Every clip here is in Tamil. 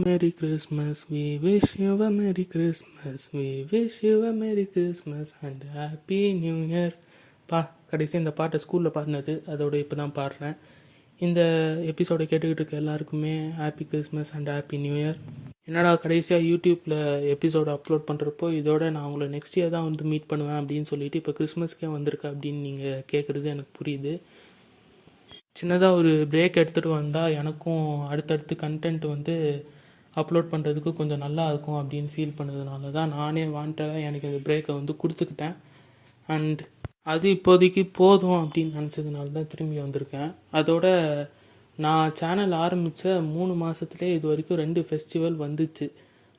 Merry Christmas, we wish you a Merry Christmas, we wish you a Merry Christmas and Happy New Year. கடைசி இந்த பாட்டை ஸ்கூலில் பாடினது, அதோட இப்போ தான் பாடுறேன். இந்த எபிசோடை கேட்டுக்கிட்டு இருக்க எல்லாருக்குமே happy Christmas and happy new year. என்னடா கடைசியாக யூடியூப்பில் எபிசோடு அப்லோட் பண்ணுறப்போ இதோட நான் உங்களை நெக்ஸ்ட் இயர் தான் வந்து மீட் பண்ணுவேன் அப்படின்னு சொல்லிட்டு இப்போ கிறிஸ்மஸ்க்கே வந்திருக்கேன் அப்படின்னு நீங்கள் கேட்குறது எனக்கு புரியுது. சின்னதாக ஒரு பிரேக் எடுத்துகிட்டு வந்தால் எனக்கும் அடுத்தடுத்து கண்டென்ட் வந்து அப்லோட் பண்ணுறதுக்கு கொஞ்சம் நல்லா இருக்கும் அப்படின்னு ஃபீல் பண்ணதுனால தான் நானே வாண்டடாக எனக்கு அந்த பிரேக்கை வந்து கொடுத்துக்கிட்டேன். அண்ட் அது இப்போதைக்கு போதும் அப்படின்னு நினச்சதுனால தான் திரும்பி வந்திருக்கேன். அதோட நான் சேனல் ஆரம்பித்த 3 மாதத்துலேயே இது வரைக்கும் 2 ஃபெஸ்டிவல் வந்துச்சு.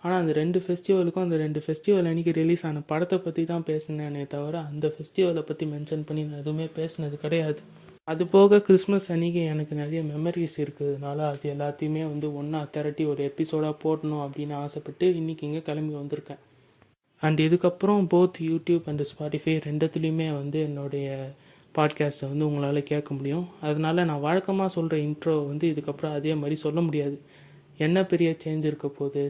ஆனால் அந்த 2 ஃபெஸ்டிவலுக்கும் அந்த 2 ஃபெஸ்டிவல் அன்றைக்கி ரிலீஸ் ஆன படத்தை பற்றி தான் பேசினேனே தவிர அந்த ஃபெஸ்டிவலை பற்றி மென்ஷன் பண்ணி நான் எதுவுமே பேசினது கிடையாது. அது போக கிறிஸ்மஸ் அன்றைக்கி எனக்கு நிறைய மெமரிஸ் இருக்கிறதுனால அது எல்லாத்தையுமே வந்து ஒன்றா திரட்டி ஒரு எபிசோடாக போடணும் அப்படின்னு ஆசைப்பட்டு இன்றைக்கி இங்கே கிளம்பி வந்திருக்கேன். அண்ட் இதுக்கப்புறம் போத் யூடியூப் அண்ட் ஸ்பாட்டிஃபை ரெண்டுத்துலேயுமே வந்து என்னுடைய பாட்காஸ்ட்டை வந்து உங்களால் கேட்க முடியும். அதனால் நான் வழக்கமாக சொல்கிற இன்ட்ரோ வந்து இதுக்கப்புறம் அதே மாதிரி சொல்ல முடியாது. என்ன பெரிய சேஞ்ச் இருக்க போகுது,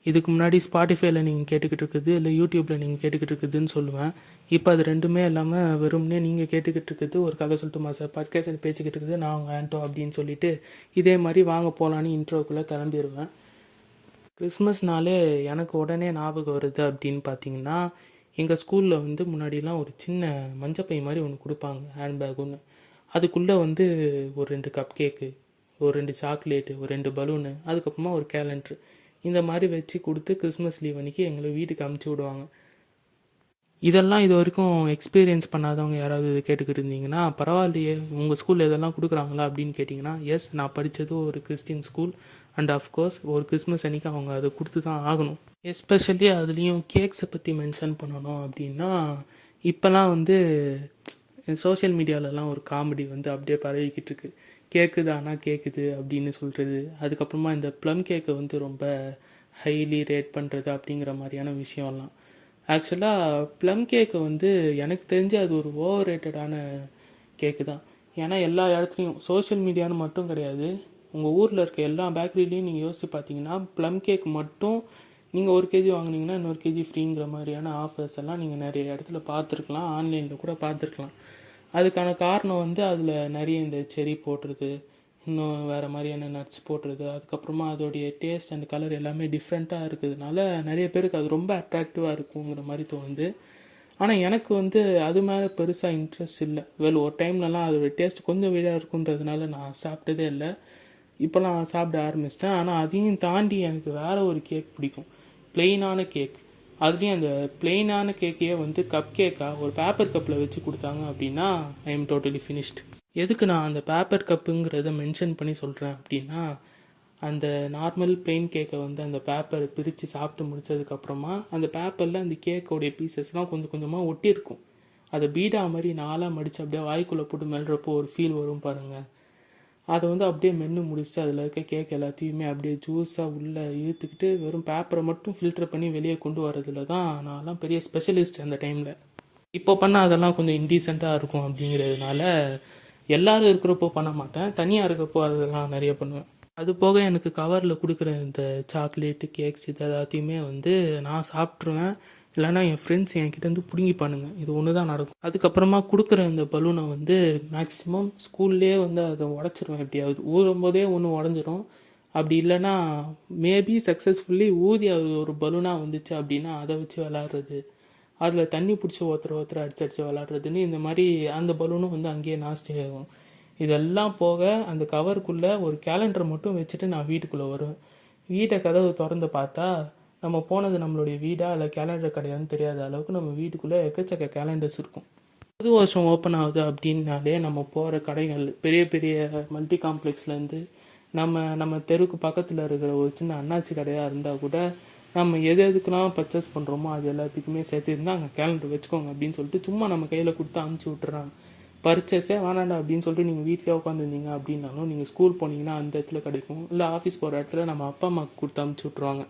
இதுக்கு முன்னாடி ஸ்பாட்டிஃபைல நீங்கள் கேட்டுக்கிட்டு இருக்குது இல்லை யூடியூப்பில் நீங்கள் கேட்டுக்கிட்டு இருக்குதுன்னு சொல்லுவேன். இப்போ அது ரெண்டுமே இல்லாமல் வெறும்னே நீங்கள் கேட்டுக்கிட்டு இருக்குது ஒரு கதை சொல்லட்டுமா சார் பாட்காஸ்ட் பேசிக்கிட்டு இருக்குது நான் அவங்க ஆண்டோ அப்படின்னு சொல்லிட்டு இதே மாதிரி வாங்க போகலான்னு இன்ட்ரோக்குள்ளே கிளம்பிடுவேன். கிறிஸ்மஸ்னாலே எனக்கு உடனே ஞாபகம் வருது அப்படின்னு பார்த்தீங்கன்னா, எங்கள் ஸ்கூலில் வந்து முன்னாடிலாம் ஒரு சின்ன மஞ்சப்பை மாதிரி ஒன்று கொடுப்பாங்க, ஹேண்ட்பேக் ஒன்று. அதுக்குள்ளே வந்து ஒரு 2 கப் கேக்கு, ஒரு 2 சாக்லேட்டு, ஒரு 2 பலூனு, அதுக்கப்புறமா ஒரு கேலண்டரு, இந்த மாதிரி வச்சு கொடுத்து கிறிஸ்மஸ் லீவ் அன்றைக்கி எங்களை வீட்டுக்கு அமுச்சு விடுவாங்க. இதெல்லாம் இது வரைக்கும் எக்ஸ்பீரியன்ஸ் பண்ணாதவங்க யாராவது இது கேட்டுக்கிட்டு இருந்தீங்கன்னா பரவாயில்லையே உங்கள் ஸ்கூலில் இதெல்லாம் கொடுக்குறாங்களா அப்படின்னு கேட்டிங்கன்னா, எஸ், நான் படித்தது ஒரு கிறிஸ்டின் ஸ்கூல் அண்ட் ஆஃப்கோர்ஸ் ஒரு கிறிஸ்மஸ் அன்றைக்கி அவங்க அதை கொடுத்து தான் ஆகணும். எஸ்பெஷலி அதுலேயும் கேக்ஸை பற்றி மென்ஷன் பண்ணணும் அப்படின்னா, இப்போலாம் வந்து சோஷியல் மீடியாலலாம் ஒரு காமெடி வந்து அப்படியே பரவிக்கிட்டு இருக்கு. கேட்குது ஆனால் கேட்குது அப்படின்னு சொல்கிறது, அதுக்கப்புறமா இந்த ப்ளம் கேக்கை வந்து ரொம்ப ஹைலி ரேட் பண்ணுறது அப்படிங்கிற மாதிரியான விஷயம்லாம். ஆக்சுவலாக ப்ளம் கேக்கை வந்து எனக்கு தெரிஞ்சு அது ஒரு ஓவர் ரேட்டடான கேக்கு தான். ஏன்னா எல்லா இடத்துலையும் சோஷியல் மீடியான்னு மட்டும் கிடையாது, உங்கள் ஊரில் இருக்க எல்லா பேக்கரிலையும் நீங்கள் யோசித்து பார்த்தீங்கன்னா ப்ளம் கேக் மட்டும் நீங்கள் 1 kg வாங்கினீங்கன்னா இன்னொரு kg ஃப்ரீங்கிற மாதிரியான ஆஃபர்ஸ் எல்லாம் நீங்கள் நிறைய இடத்துல பார்த்துருக்கலாம், ஆன்லைனில் கூட பார்த்துருக்கலாம். அதுக்கான காரணம் வந்து அதில் நிறைய இந்த செரி போட்டுறது, இன்னும் வேறு மாதிரியான நட்ஸ் போட்டுறது, அதுக்கப்புறமா அதோடைய டேஸ்ட் அண்ட் கலர் எல்லாமே டிஃப்ரெண்ட்டாக இருக்கிறதுனால நிறைய பேருக்கு அது ரொம்ப அட்ராக்டிவாக இருக்குங்கிற மாதிரி தோணுது. ஆனால் எனக்கு வந்து அது மேலே பெருசாக இன்ட்ரெஸ்ட் இல்லை. ஒரு டைம்லலாம் அதோடய டேஸ்ட் கொஞ்சம் வீடாக இருக்குன்றதுனால நான் சாப்பிட்டதே இல்லை. இப்போலாம் சாப்பிட ஆரம்பிச்சிட்டேன். ஆனால் அதையும் தாண்டி எனக்கு வேறு ஒரு கேக் பிடிக்கும், ப்ளெயினான கேக். அதுலேயும் அந்த ப்ளெயினான கேக்கையே வந்து கப் கேக்காக ஒரு பேப்பர் கப்பில் வச்சு கொடுத்தாங்க அப்படின்னா ஐ எம் டோட்டலி ஃபினிஷ்டு. எதுக்கு நான் அந்த பேப்பர் கப்புங்கிறத மென்ஷன் பண்ணி சொல்கிறேன் அப்படின்னா, அந்த நார்மல் பிளெயின் கேக்கை வந்து அந்த பேப்பரை பிரித்து சாப்பிட்டு முடித்ததுக்கப்புறமா அந்த பேப்பரில் அந்த கேக்கோடைய பீசஸ்லாம் கொஞ்சம் கொஞ்சமாக ஒட்டியிருக்கும். அதை பீடா மாதிரி 4ஆக மடித்து அப்படியே வாய்க்குள்ளே போட்டு மெல்றப்போ ஒரு ஃபீல் வரும் பாருங்கள். அதை வந்து அப்படியே மென்று முடிச்சுட்டு அதில் இருக்க கேக் எல்லாத்தையுமே அப்படியே ஜூஸாக உள்ளே இழுத்துக்கிட்டு வெறும் பேப்பரை மட்டும் ஃபில்டர் பண்ணி வெளியே கொண்டு வரதுல தான் நான்லாம் பெரிய ஸ்பெஷலிஸ்ட் அந்த டைமில். இப்போ பண்ணால் அதெல்லாம் கொஞ்சம் இன்டீசெண்டாக இருக்கும் அப்படிங்கிறதுனால எல்லோரும் இருக்கிறப்போ பண்ண மாட்டேன், தனியாக இருக்கிறப்போ அதெல்லாம் நிறைய பண்ணுவேன். அது போக எனக்கு கவரில் கொடுக்குற இந்த சாக்லேட்டு கேக்ஸ் இது எல்லாத்தையுமே வந்து நான் சாப்பிட்ருவேன், இல்லைனா என் ஃப்ரெண்ட்ஸ் என்கிட்டேருந்து பிடுங்கிப்பானுங்க. இது ஒன்று தான் நடக்கும். அதுக்கப்புறமா கொடுக்குற இந்த பலூனை வந்து மேக்ஸிமம் ஸ்கூல்லே வந்து அதை உடச்சிருவேன். எப்படியாவது ஊறும்போதே ஒன்று உடஞ்சிரும். அப்படி இல்லைன்னா மேபி சக்ஸஸ்ஃபுல்லி ஊதி அது ஒரு பலூனாக வந்துச்சு அப்படின்னா அதை வச்சு விளாட்றது, அதில் தண்ணி பிடிச்சி ஒருத்தர் அடிச்சு விளாட்றதுன்னு இந்த மாதிரி அந்த பலூனும் வந்து அங்கேயே நாஸ்டி ஆகும். இதெல்லாம் போக அந்த கவருக்குள்ளே ஒரு கேலண்டரை மட்டும் வச்சுட்டு நான் வீட்டுக்குள்ளே வருவேன். வீட்டை கதவு திறந்து பார்த்தா நம்ம போனது நம்மளுடைய வீடா இல்லை கேலண்டர் கிடையாதுன்னு தெரியாத அளவுக்கு நம்ம வீட்டுக்குள்ளே எக்கச்சக்க கேலண்டர்ஸ் இருக்கும். புது வருஷம் ஓப்பன் ஆகுது அப்படின்னாலே நம்ம போகிற கடைகள் பெரிய பெரிய மல்டி காம்ப்ளெக்ஸ்லேருந்து நம்ம தெருவுக்கு பக்கத்தில் இருக்கிற ஒரு சின்ன அண்ணாச்சி கடையாக இருந்தால் கூட நம்ம எதுக்கெல்லாம் பர்ச்சேஸ் பண்ணுறோமோ அது எல்லாத்துக்குமே சேர்த்து இருந்தால் அங்கே கேலண்டர் வச்சுக்கோங்க அப்படின்னு சொல்லிட்டு சும்மா நம்ம கையில் கொடுத்து அனுப்பிச்சி விட்டுறாங்க. பர்ச்சேஸே வேணாண்டா அப்படின்னு சொல்லிட்டு நீங்கள் வீட்டிலே உட்காந்துருந்தீங்க அப்படின்னாலும் நீங்கள் ஸ்கூல் போனீங்கன்னா அந்த இடத்துல கிடைக்கும், இல்லை ஆஃபீஸ் போகிற இடத்துல நம்ம அப்பா அம்மாவுக்கு கொடுத்து அனுப்பிச்சி விட்ருவாங்க.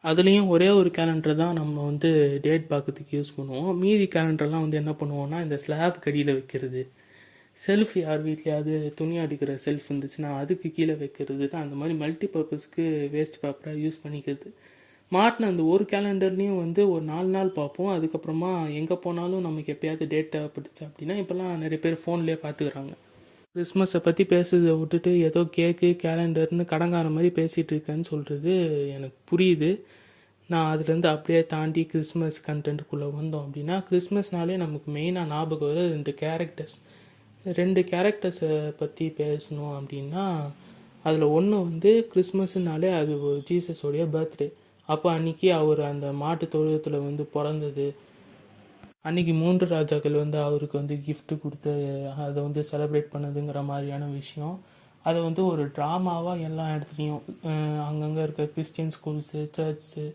அதுலேயும் ஒரே ஒரு கேலண்டர் தான் நம்ம வந்து டேட் பார்க்கறதுக்கு யூஸ் பண்ணுவோம். மீதி கேலண்டர்லாம் வந்து என்ன பண்ணுவோம்னா இந்த ஸ்லாப் கடியில் வைக்கிறது, செல்ஃப் யார் வீட்லையாவது துணி அடிக்கிற செல்ஃப் இருந்துச்சுன்னா அதுக்கு கீழே வைக்கிறது தான் அந்த மாதிரி மல்டி பர்பஸ்க்கு வேஸ்ட் பேப்பராக யூஸ் பண்ணிக்கிறது. மாட்டின அந்த ஒரு கேலண்டர்லேயும் வந்து ஒரு 4 நாள் பார்ப்போம். அதுக்கப்புறமா எங்கே போனாலும் நமக்கு எப்போயாவது டேட் தேவைப்பட்டுச்சு அப்படின்னா இப்போல்லாம் நிறைய பேர் ஃபோன்லேயே பார்த்துக்கிறாங்க. கிறிஸ்மஸை பற்றி பேசுறதை விட்டுட்டு ஏதோ கேக்கு கேலண்டர்னு கடங்கார மாதிரி பேசிகிட்டு இருக்கேன்னு சொல்கிறது எனக்கு புரியுது. நான் அதுலேருந்து அப்படியே தாண்டி கிறிஸ்மஸ் கண்டென்ட்டுக்குள்ளே வந்தோம் அப்படின்னா, கிறிஸ்மஸ்னாலே நமக்கு மெயினாக ஞாபகம் வர 2 கேரக்டர்ஸை பற்றி பேசணும் அப்படின்னா, அதில் ஒன்று வந்து கிறிஸ்மஸ்னாலே அது ஜீசஸோடைய பர்த்டே. அப்போ அன்றைக்கி அவர் அந்த மாட்டு தொழுவத்தில் வந்து பிறந்தது. அன்றைக்கி 3 ராஜாக்கள் வந்து அவருக்கு வந்து gift கொடுத்து அதை வந்து செலிப்ரேட் பண்ணதுங்கிற மாதிரியான விஷயம். அதை வந்து ஒரு ட்ராமாவாக எல்லா இடத்துலையும் அங்கங்கே இருக்க கிறிஸ்டியன் ஸ்கூல்ஸு, சர்ச்ஸு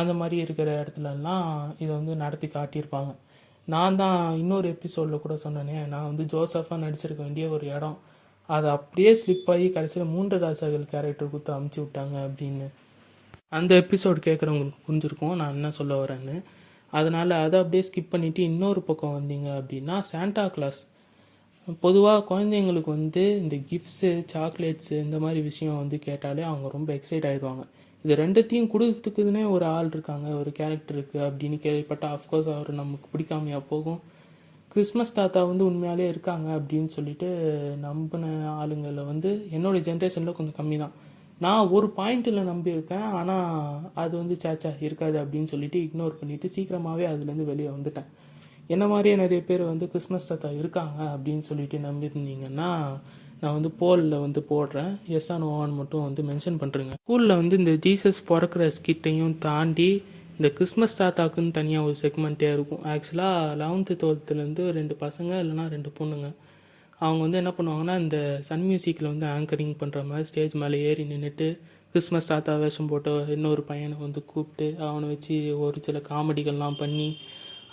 அந்த மாதிரி இருக்கிற இடத்துலலாம் இதை வந்து நடத்தி காட்டியிருப்பாங்க. நான் தான் இன்னொரு எபிசோடில் கூட சொன்னேனே, நான் வந்து ஜோசஃபாக நடிச்சிருக்க வேண்டிய ஒரு இடம் அதை அப்படியே ஸ்லிப் ஆகி கடைசியில் 3 ராஜாக்கள் கேரக்டர் கொடுத்து அமுச்சு விட்டாங்க அப்படின்னு. அந்த எபிசோடு கேட்குறவங்களுக்கு புரிஞ்சிருக்கும் நான் என்ன சொல்ல வரேன்னு. அதனால் அதை அப்படியே ஸ்கிப் பண்ணிவிட்டு இன்னொரு பக்கம் வந்தீங்க அப்படின்னா, சாண்டா கிளாஸ். பொதுவாக குழந்தைங்களுக்கு வந்து இந்த கிஃப்ட்ஸு, சாக்லேட்ஸு இந்த மாதிரி விஷயம் வந்து கேட்டாலே அவங்க ரொம்ப எக்ஸைட் ஆகிடுவாங்க. இது ரெண்டுத்தையும் கொடுத்துக்குதுன்னே ஒரு ஆள் இருக்காங்க, ஒரு கேரக்டர் இருக்குது அப்படின்னு கேள்விப்பட்டால் அஃப்கோர்ஸ் அவர் நமக்கு பிடிக்காமையா போகும். கிறிஸ்மஸ் தாத்தா வந்து உண்மையாலே இருக்காங்க அப்படின்னு சொல்லிட்டு நம்பின ஆளுங்களில் வந்து என்னோடய ஜென்ரேஷனில் கொஞ்சம் கம்மி தான். நான் ஒரு பாயிண்ட்டில் நம்பியிருக்கேன், ஆனால் அது வந்து சேச்சா இருக்காது அப்படின்னு சொல்லிட்டு இக்னோர் பண்ணிவிட்டு சீக்கிரமாகவே அதுலேருந்து வெளியே வந்துட்டேன். என்ன மாதிரியே நிறைய பேர் வந்து கிறிஸ்மஸ் தாத்தா இருக்காங்க அப்படின்னு சொல்லிட்டு நம்பியிருந்தீங்கன்னா, நான் வந்து போலில் வந்து போடுறேன், எஸ் ஆர் நோவான்னு மட்டும் வந்து மென்ஷன் பண்ணுறேங்க. ஸ்கூலில் வந்து இந்த ஜீசஸ் பிறக்கிற ஸ்கிட்டையும் தாண்டி இந்த கிறிஸ்மஸ் தாத்தாக்குன்னு தனியாக ஒரு செக்மெண்ட்டே இருக்கும். ஆக்சுவலாக 11th 12th 2 பசங்க இல்லைனா 2 பொண்ணுங்க, அவங்க வந்து என்ன பண்ணுவாங்கன்னா, இந்த சன் மியூசிக்கில் வந்து ஆங்கரிங் பண்ணுற மாதிரி ஸ்டேஜ் மேலே ஏறி நின்றுட்டு கிறிஸ்மஸ் தாத்தா வேஷம் போட்டு இன்னொரு பையனை வந்து கூப்பிட்டு அவனை வச்சு ஒரு சில காமெடிகள்லாம் பண்ணி,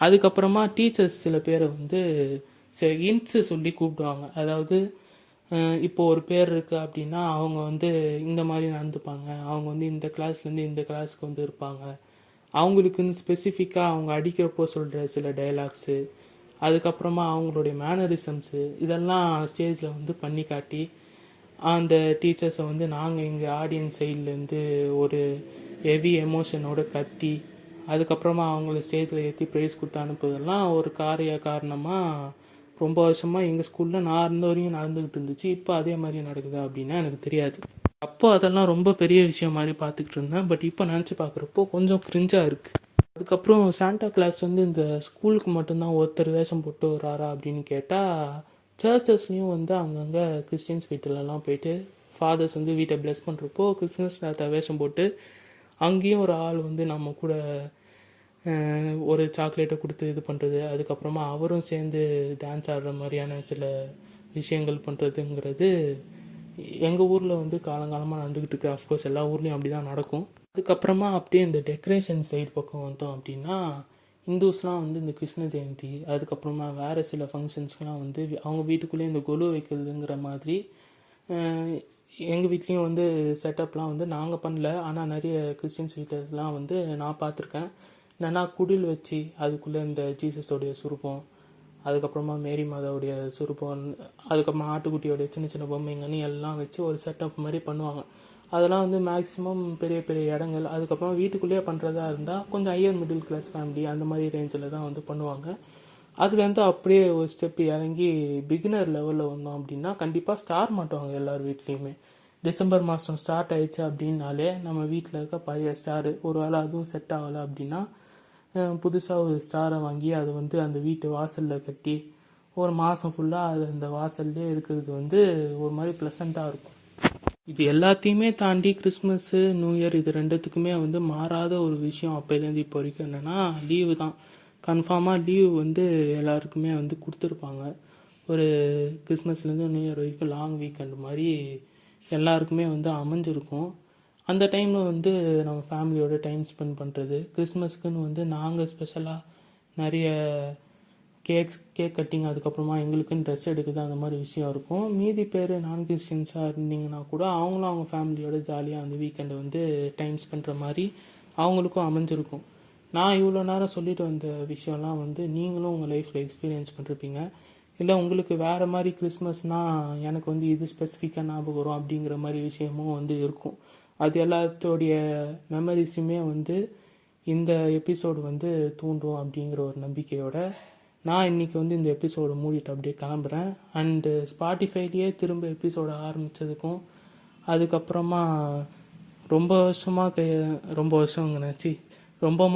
அதுக்கப்புறமா டீச்சர்ஸ் சில பேரை வந்து சில இன்ட்ஸு சொல்லி கூப்பிடுவாங்க. அதாவது இப்போ ஒரு பேர் இருக்குது அப்படின்னா அவங்க வந்து இந்த மாதிரி நடந்துப்பாங்க, அவங்க வந்து இந்த கிளாஸ்லேருந்து இந்த கிளாஸ்க்கு வந்து இருப்பாங்க, அவங்களுக்குன்னு ஸ்பெசிஃபிக்காக அவங்க அடிக்கிறப்போ சொல்கிற சில டைலாக்ஸு, அதுக்கப்புறமா அவங்களுடைய மேனரிசம்ஸு இதெல்லாம் ஸ்டேஜில் வந்து பண்ணி காட்டி அந்த டீச்சர்ஸை வந்து நாங்கள் இங்கே ஆடியன்ஸ் சைட்லேருந்து ஒரு ஹெவி எமோஷனோட கத்தி அதுக்கப்புறமா அவங்கள ஸ்டேஜில் ஏற்றி ப்ரைஸ் கொடுத்து அனுப்புறதெல்லாம் ஒரு காரணமாக ரொம்ப வருஷமாக எங்கள் ஸ்கூலில் நான் இருந்த வரையும் நடந்துக்கிட்டு இருந்துச்சு. இப்போ அதே மாதிரி நடக்குது அப்படின்னா எனக்கு தெரியாது. அப்போ அதெல்லாம் ரொம்ப பெரிய விஷயம் மாதிரி பார்த்துக்கிட்டு இருந்தேன். பட் இப்போ நினச்சி பார்க்குறப்போ கொஞ்சம் கிரிஞ்சாக இருக்குது. அதுக்கப்புறம் சாண்டா கிளாஸ் வந்து இந்த ஸ்கூலுக்கு மட்டும்தான் ஒருத்தர் வேஷம் போட்டு வராரா அப்படின்னு கேட்டால், சர்ச்சஸ்லேயும் வந்து அங்கங்கே கிறிஸ்டியன்ஸ் வீட்டிலலாம் போயிட்டு ஃபாதர்ஸ் வந்து வீட்டை பிளெஸ் பண்ணுறப்போ கிறிஸ்மஸ் தாத்தா வேஷம் போட்டு அங்கேயும் ஒரு ஆள் வந்து நம்ம கூட ஒரு சாக்லேட்டை கொடுத்து இது பண்ணுறது, அதுக்கப்புறமா அவரும் சேர்ந்து டான்ஸ் ஆடுற மாதிரியான சில விஷயங்கள் பண்ணுறதுங்கிறது எங்கள் ஊரில் வந்து காலங்காலமாக நடந்துக்கிட்டு இருக்குது. அஃப்கோர்ஸ் எல்லா ஊர்லேயும் அப்படி தான் நடக்கும். அதுக்கப்புறமா அப்படியே இந்த டெக்கரேஷன் சைடு பக்கம் வந்தோம் அப்படின்னா, இந்துஸ்லாம் வந்து இந்த கிருஷ்ண ஜெயந்தி அதுக்கப்புறமா வேறு சில ஃபங்க்ஷன்ஸ்லாம் வந்து அவங்க வீட்டுக்குள்ளேயே இந்த கொலு வைக்கிறதுங்கிற மாதிரி எங்கள் வீட்லேயும் வந்து செட்டப்லாம் வந்து நாங்கள் பண்ணல. ஆனால் நிறைய கிறிஸ்டின்ஸ் வீட்டர்ஸ்லாம் வந்து நான் பார்த்துருக்கேன். என்னென்னா குடில் வச்சு அதுக்குள்ளே இந்த ஜீசஸோடைய சுரூபம், அதுக்கப்புறமா மேரி மாதாவுடைய சுரூபம், அதுக்கப்புறமா ஆட்டுக்குட்டியோடைய சின்ன சின்ன பொம்மைங்கன்னு எல்லாம் வச்சு ஒரு செட்டப் மாதிரி பண்ணுவாங்க. அதெல்லாம் வந்து மேக்ஸிமம் பெரிய பெரிய இடங்கள், அதுக்கப்புறம் வீட்டுக்குள்ளேயே பண்ணுறதா இருந்தால் கொஞ்சம் ஹையர் மிடில் கிளாஸ் ஃபேமிலி அந்த மாதிரி ரேஞ்சில் தான் வந்து பண்ணுவாங்க. அதுலேருந்து அப்படியே ஒரு ஸ்டெப் இறங்கி பிகினர் லெவலில் வந்தோம் அப்படின்னா கண்டிப்பாக ஸ்டார் மாட்டுவாங்க எல்லார் வீட்லேயுமே. டிசம்பர் மாதம் ஸ்டார்ட் ஆயிடுச்சு அப்படின்னாலே நம்ம வீட்டில் இருக்க பழைய ஸ்டாரு ஒரு வேளை அதுவும் செட் ஆகலை அப்படின்னா புதுசாக ஒரு ஸ்டாரை வாங்கி அதை வந்து அந்த வீட்டு வாசலில் கட்டி ஒரு மாதம் ஃபுல்லாக அது அந்த வாசல்லே இருக்கிறது வந்து ஒரு மாதிரி ப்ளசண்ட்டாக இருக்கும். இது எல்லாத்தையுமே தாண்டி கிறிஸ்மஸ்ஸு நியூ இயர் இது ரெண்டுத்துக்குமே வந்து மாறாத ஒரு விஷயம் அப்போலேருந்து இப்போ வரைக்கும் என்னென்னா லீவு தான். கன்ஃபார்மாக லீவு வந்து எல்லாருக்குமே வந்து கொடுத்துருப்பாங்க. ஒரு கிறிஸ்மஸ்லேருந்து நியூ இயர் வரைக்கும் லாங் வீக்கெண்ட் மாதிரி எல்லாருக்குமே வந்து அமைஞ்சிருக்கும். அந்த டைமில் வந்து நம்ம ஃபேமிலியோட டைம் ஸ்பெண்ட் பண்ணுறது, கிறிஸ்மஸ்க்குன்னு வந்து நாங்கள் ஸ்பெஷலாக நிறைய கேக் கட்டிங், அதுக்கப்புறமா எங்களுக்குன்னு ட்ரெஸ் எடுக்குது அந்த மாதிரி விஷயம் இருக்கும். மீதி பேர் நான் கிறிஸ்டின்ஸாக இருந்தீங்கன்னா கூட அவங்களும் அவங்க ஃபேமிலியோட ஜாலியாக அந்த வீக்கெண்டை வந்து டைம் ஸ்பெண்ட்ற மாதிரி அவங்களுக்கும் அமைஞ்சிருக்கும். நான் இவ்வளோ நேரம் சொல்லிட்டு வந்த விஷயம்லாம் வந்து நீங்களும் உங்கள் லைஃப்பில் எக்ஸ்பீரியன்ஸ் பண்ணிருப்பீங்க. இல்லை உங்களுக்கு வேறு மாதிரி கிறிஸ்மஸ்னால் எனக்கு வந்து இது ஸ்பெசிஃபிக்காக ஞாபகம் வரும் அப்படிங்கிற மாதிரி விஷயமும் வந்து இருக்கும். அது எல்லாத்தோடைய மெமரிஸுமே வந்து இந்த எபிசோடு வந்து தூண்டும் அப்படிங்கிற ஒரு நம்பிக்கையோட நான் இன்றைக்கி வந்து இந்த எபிசோடு மூடிட்டு அப்படியே கிளம்புறேன். அண்டு ஸ்பாட்டிஃபைலேயே திரும்ப எபிசோடு ஆரம்பித்ததுக்கும் அதுக்கப்புறமா ரொம்ப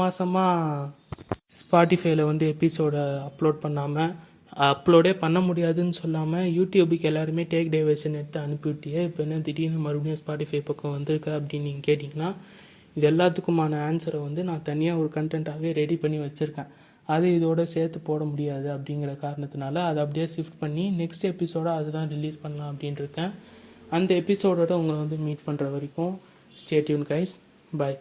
மாதமாக ஸ்பாட்டிஃபைல வந்து எபிசோடை அப்லோட் பண்ணாமல் அப்லோடே பண்ண முடியாதுன்னு சொல்லாமல் யூடியூபுக்கு எல்லாருமே டேக் டைவர்ஷன் எடுத்து அனுப்பிவிட்டியே இப்போ என்ன திடீர்னு மறுபடியும் ஸ்பாட்டிஃபை பக்கம் வந்திருக்கு அப்படின்னு நீங்கள் கேட்டிங்கன்னா இது எல்லாத்துக்குமான ஆன்சரை வந்து நான் தனியாக ஒரு கண்டென்ட்டாகவே ரெடி பண்ணி வச்சுருக்கேன். அது இதோட சேர்த்து போட முடியாது அப்படிங்கிற காரணத்தினால அதை அப்படியே ஷிஃப்ட் பண்ணி நெக்ஸ்ட் எபிசோட அதுதான் ரிலீஸ் பண்ணலாம் அப்படின்னு இருக்கேன். அந்த எபிசோடோட உங்களை வந்து மீட் பண்ணுற வரைக்கும் ஸ்டே டியூன் கைஸ். பாய்.